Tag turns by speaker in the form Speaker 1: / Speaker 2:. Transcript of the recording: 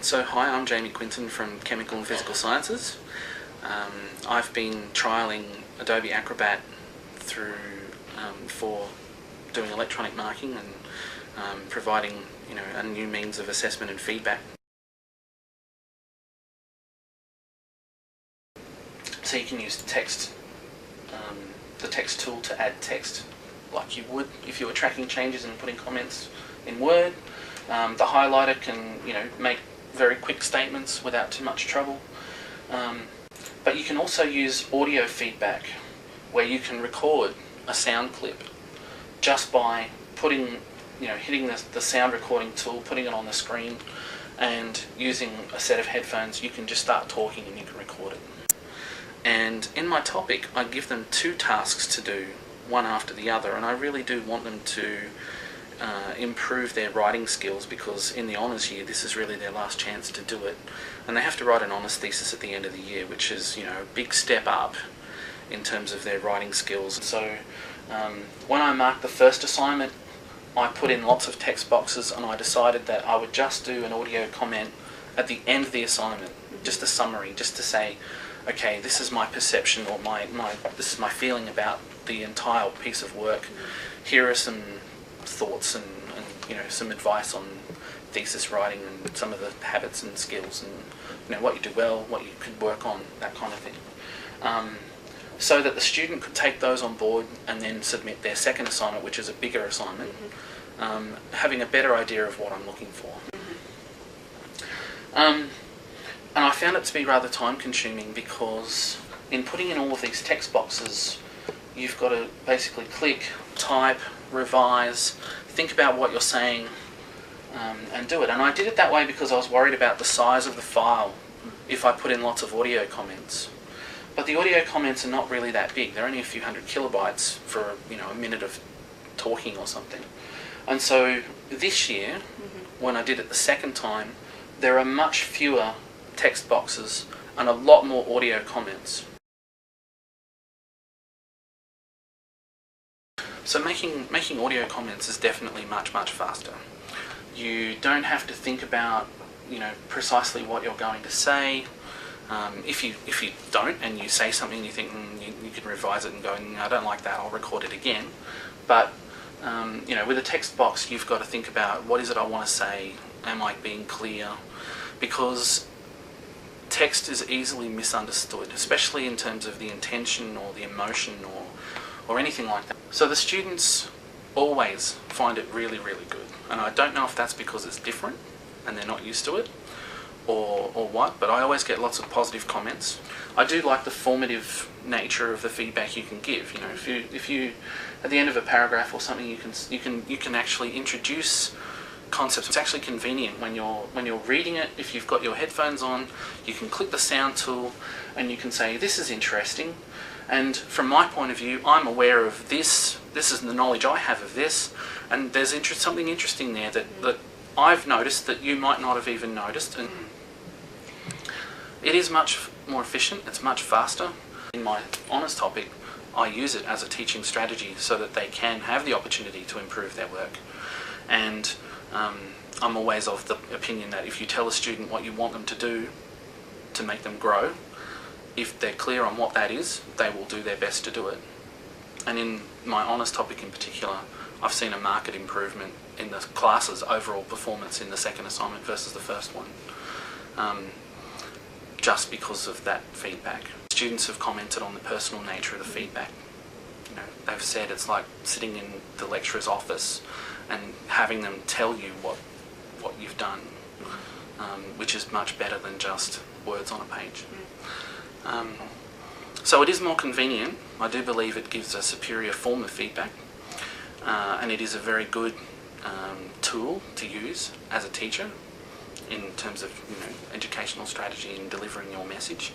Speaker 1: So hi, I'm Quinton from Chemical and Physical Sciences. I've been trialling Adobe Acrobat for doing electronic marking and providing a new means of assessment and feedback. So you can use the text tool to add text like you would if you were tracking changes and putting comments in Word. The highlighter can make very quick statements without too much trouble. But you can also use audio feedback, where you can record a sound clip just by hitting the sound recording tool, putting it on the screen, and using a set of headphones. You can just start talking and you can record it. And in my topic, I give them 2 tasks to do, one after the other, and I really do want them to improve their writing skills, because in the honours year this is really their last chance to do it, and they have to write an honours thesis at the end of the year, which is a big step up in terms of their writing skills. So when I marked the first assignment, I put in lots of text boxes, and I decided that I would just do an audio comment at the end of the assignment, just a summary, just to say, okay, this is my perception, or this is my feeling about the entire piece of work. Here are some thoughts and some advice on thesis writing and some of the habits and skills, and what you do well, what you could work on, that kind of thing, so that the student could take those on board and then submit their second assignment, which is a bigger assignment, having a better idea of what I'm looking for. And I found it to be rather time consuming, because in putting in all of these text boxes, you've got to basically click, type, revise, think about what you're saying, and do it. And I did it that way because I was worried about the size of the file if I put in lots of audio comments. But the audio comments are not really that big. They're only a few hundred kilobytes for a minute of talking or something. And so this year, when I did it the second time, there are much fewer text boxes and a lot more audio comments. So making audio comments is definitely much faster. You don't have to think about precisely what you're going to say. If you don't, and you say something you think you can revise it and go, I don't like that, I'll record it again. But with a text box, you've got to think about, what is it I want to say? Am I being clear? Because text is easily misunderstood, especially in terms of the intention or the emotion or anything like that. So the students always find it really good, and I don't know if that's because it's different and they're not used to it or what, but I always get lots of positive comments. I do like the formative nature of the feedback you can give. If you at the end of a paragraph or something, you can actually introduce concepts. It's actually convenient when you're reading it. If you've got your headphones on, you can click the sound tool and you can say, this is interesting, and from my point of view, I'm aware of this is the knowledge I have of this, and there's something interesting there that I've noticed that you might not have even noticed. And it is much more efficient, it's much faster. In my honours topic, I use it as a teaching strategy so that they can have the opportunity to improve their work. And I'm always of the opinion that if you tell a student what you want them to do to make them grow, if they're clear on what that is, they will do their best to do it. And in my honours topic in particular, I've seen a marked improvement in the class's overall performance in the second assignment versus the first one, just because of that feedback. Students have commented on the personal nature of the feedback. They've said it's like sitting in the lecturer's office and having them tell you what you've done, which is much better than just words on a page. So it is more convenient. I do believe it gives a superior form of feedback, and it is a very good tool to use as a teacher in terms of educational strategy and delivering your message.